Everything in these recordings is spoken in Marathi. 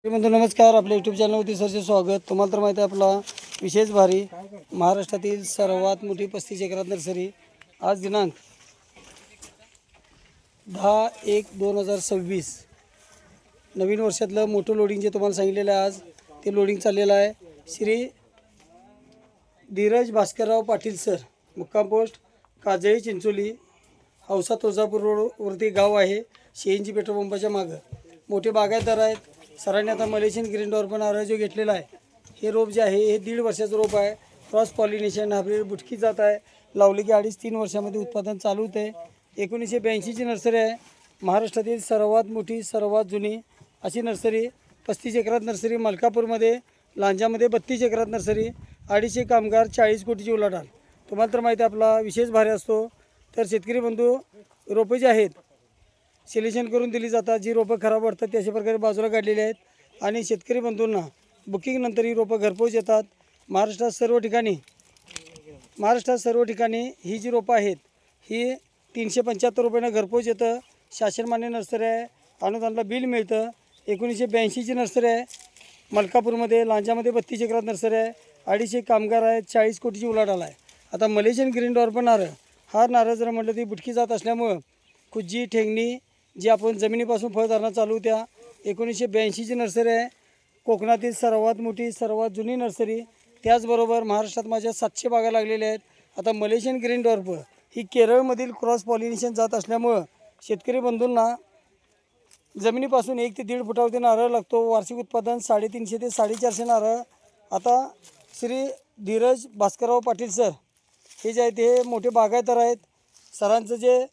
बंधू नमस्कार. आपल्या यूट्यूब चॅनलवरती सरचे स्वागत. तुम्हाला तर माहिती आहे आपला विशेष भारी महाराष्ट्रातील सर्वात मोठी 35 एकरात नर्सरी आज दिनांक 10/1/2026 नवीन वर्षातलं मोठं लोडिंग जे तुम्हाला सांगितलेलं आहे आज ते लोडिंग चाललेलं आहे. श्री धीरज भास्करराव पाटील सर, मुक्काम पोस्ट काजळी चिंचोली, औसा तुळजापूर रोडवरती गाव आहे. CNG पेट्रोल पंपाच्या मागं मोठे बागायतदार आहेत. सरांनी आता मलेशियन ग्रीन डॉर पण जो घेतलेला आहे. हे रोप जे आहे हे 1.5 वर्षाचं रोप आहे. क्रॉस पॉलिनेशन हायब्रिड बुटकी जात आहे. लावली की 2.5-3 वर्षामध्ये उत्पादन चालू होते. 1982ची नर्सरी आहे. महाराष्ट्रातील सर्वात मोठी सर्वात जुनी अशी नर्सरी 35 एकरात नर्सरी मलकापूरमध्ये, लांजामध्ये 32 एकरात नर्सरी, 250 कामगार, 40 कोटीची उलाढाल. तुम्हाला तर माहिती आहे आपला विशेष भारी असतो. तर शेतकरी बंधू रोपे जे आहेत सिलेक्शन करून दिली जातात. जी रोपं खराब वाटतात ते अशा प्रकारे बाजूला काढलेली आहेत आणि शेतकरी बंधूंना बुकिंगनंतर ही रोपं घरपोच येतात. महाराष्ट्रात सर्व ठिकाणी ही जी रोपं आहेत ही 375 रुपयानं घरपोच येतं. शासनमान्य नर्सरी आहे. अनुदानला बिल मिळतं. 1982ची नर्सरी आहे. मलकापूरमध्ये, लांजामध्ये 32 एकरात नर्सरी आहे. 250 कामगार आहेत. 40 कोटीची उलाढाल आहे. आता मलेशियन ग्रीन डॉर पण हा नारळ जर म्हटलं ती बुटकी जात असल्यामुळं खुज्जी ठेंगणी जी आपण जमिनीपासून फळधारणा चालू त्या 1982ची नर्सरी आहे. कोकणातील सर्वात मोठी सर्वात जुनी नर्सरी. त्याचबरोबर महाराष्ट्रात माझ्या 700 बागा लागलेल्या आहेत. आता मलेशियन ग्रीन डॉर्फ ही केरळमधील क्रॉस पॉलिनेशन जात असल्यामुळं शेतकरी बंधूंना जमिनीपासून 1 ते 1.5 फुटावरती नारळ लागतो. वार्षिक उत्पादन 350 ते 450 नारळ. आता श्री धीरज भास्करराव पाटील सर हे जे आहेत ते मोठे बागायतदार आहेत. सरांचं जे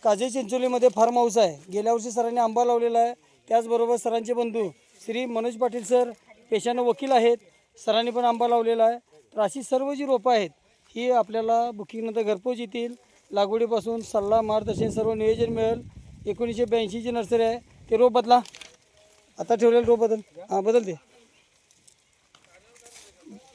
काजळी चिंचोलीमध्ये फार्म हाऊस आहे. गेल्या वर्षी सरांनी आंबा लावलेला आहे. त्याचबरोबर सरांचे बंधू श्री मनोज पाटील सर पेशानं वकील आहेत. सरांनी पण आंबा लावलेला आहे. तर अशी सर्व जी रोपं आहेत ही आपल्याला बुकिंगनंतर घरपोच येतील. लागवडीपासून सल्ला मार्गदर्शन सर्व नियोजन मिळेल. 1982ची नर्सरी आहे. ते रोप बदला, आता ठेवलेलं रोप बदलते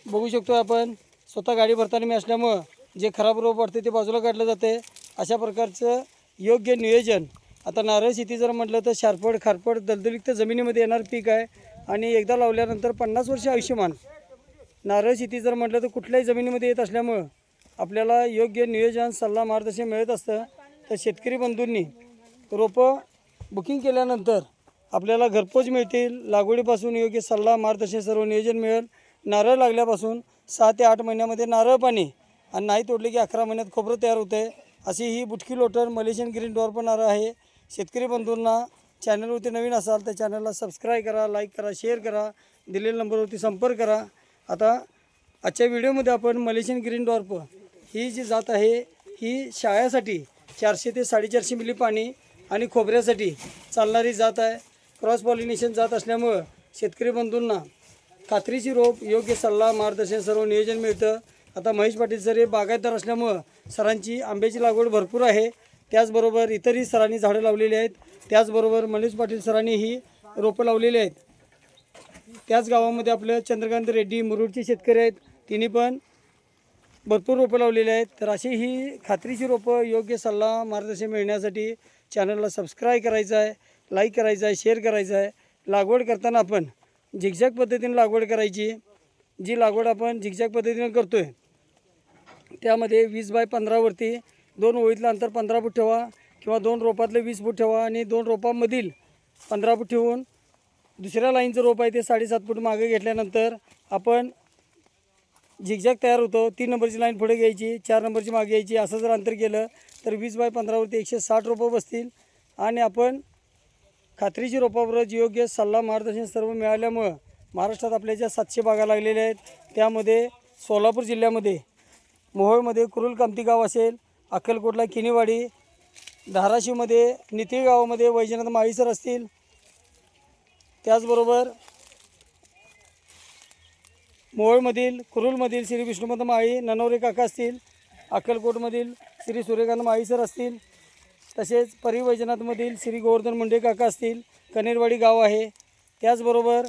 बघू शकतो आपण. स्वतः गाडी भरताना मी असल्यामुळं जे खराब रोप वाटते ते बाजूला काढलं जाते. अशा प्रकारचं योग्य नियोजन. आता नारळ शेती जर म्हटलं तर शारपड खारपड दलदलीत जमिनीमध्ये येणार पीक आहे आणि एकदा लावल्यानंतर 50 वर्ष आयुष्यमान. नारळ शेती जर म्हटलं तर कुठल्याही जमिनीमध्ये येत असल्यामुळं आपल्याला योग्य नियोजन सल्ला मार्गदर्शन मिळत असतं. तर शेतकरी बंधूंनी रोपं बुकिंग केल्यानंतर आपल्याला घरपोच मिळतील. लागवडीपासून योग्य सल्ला मार्गदर्शन सर्व नियोजन मिळेल. नारळ लागल्यापासून 6 ते 8 महिन्यामध्ये नारळ पाणी आणि नाही तोडले की 11 महिन्यात खोबरं तयार होते. अशी ही बुटकी लोटर मलेशियन ग्रीन डॉर पण नारळ आहे. शेतकरी बंधूंना चॅनलवरती नवीन असाल तर चॅनलला सबस्क्राईब करा, लाईक करा, शेअर करा, दिलेल्या नंबरवरती संपर्क करा. आता आजच्या व्हिडिओमध्ये आपण मलेशियन ग्रीन डॉर्फ ही जी जात आहे ही शाळेसाठी 400 ते 450 मिली पाणी आणि खोबऱ्यासाठी चालणारी जात आहे. क्रॉस पॉलिनेशन जात असल्यामुळं शेतकरी बंधूंना खात्रीची रोप, योग्य सल्ला मार्गदर्शन सर्व नियोजन मिळतं. आता महेश पाटील सर हे बागायतदार असल्यामुळं सरांची आंब्याची लागवड भरपूर आहे. त्याचबरोबर इतरही सरांनी झाडं लावलेली आहेत. त्याचबरोबर मनीष पाटील सरांनी ही रोपं लावलेली आहेत. त्याच गावामध्ये आपलं चंद्रकांत रेड्डी मुरुडचे शेतकरी आहेत. तिने पण भरपूर रोपं लावलेली आहेत. तर अशी ही खात्रीची रोपं योग्य सल्ला मार्गदर्शन मिळण्यासाठी चॅनलला सबस्क्राईब करायचं आहे, लाईक करायचं आहे, शेअर करायचं आहे. लागवड करताना आपण झिगझॅग पद्धतीने लागवड करायची. जी लागवड आपण झिगझॅग पद्धतीने करतो आहे त्यामध्ये 20x15वरती 2 ओळीतलं अंतर 15 फूट ठेवा किंवा 2 रोपातलं 20 फूट ठेवा आणि 2 रोपांमधील 15 फूट ठेवून दुसऱ्या लाईनचं रोप आहे ते 7.5 फूट मागे घेतल्यानंतर आपण झिगझॅग तयार होतो. 3 नंबरची लाईन पुढे घ्यायची, 4 नंबरची मागे घ्यायची. असं जर अंतर केलं तर 20x15वरती 160 रोपं बसतील आणि आपण खात्रीची रोपाबरोबर योग्य सल्ला मार्गदर्शन सर्व मिळाल्यामुळं महाराष्ट्रात आपल्या ज्या 700 बागा लागलेल्या आहेत त्यामध्ये सोलापूर जिल्ह्यामध्ये मोहोळमध्ये कुरुल कामती गाव असेल, अक्कलकोटला किनीवाडी, धाराशिवमध्ये नितीळ गावामध्ये वैजनाथ माळीसर असतील. त्याचबरोबर मोहोळमधील कुरुलमधील श्री विष्णुपंत माळी ननवरे काका असतील. अक्कलकोटमधील श्री सूर्यकांत माळीसर असतील. तसेच परिवैजनाथमधील श्री गोवर्धन मुंडे काका असतील. कनेरवाडी गाव आहे. त्याचबरोबर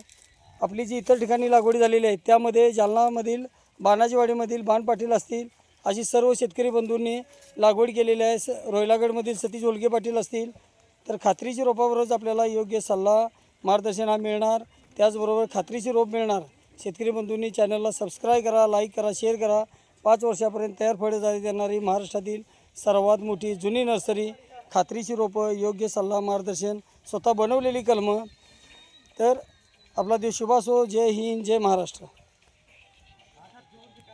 आपली जी इतर ठिकाणी लागवडी झालेली आहे त्यामध्ये जालनामधील बाणाजीवाडीमधील बाण पाटील असतील. अशी सर्व शेतकरी बंधूंनी लागवड केलेली आहे. रोहिलागडमधील सतीश ओलगे पाटील असतील. तर खात्रीची रोपाबरोबरच आपल्याला योग्य सल्ला मार्गदर्शन हा मिळणार. त्याचबरोबर खात्रीशीर रोप मिळणार. शेतकरी बंधूंनी चॅनलला सबस्क्राईब करा, लाईक करा, शेअर करा. 5 वर्षापर्यंत तयार फळे देणारी महाराष्ट्रातील सर्वात मोठी जुनी नर्सरी, खात्रीशीर रोपं, योग्य सल्ला मार्गदर्शन, स्वतः बनवलेली कलमं. तर आपला देश शुभ असो. जय हिंद, जय महाराष्ट्र.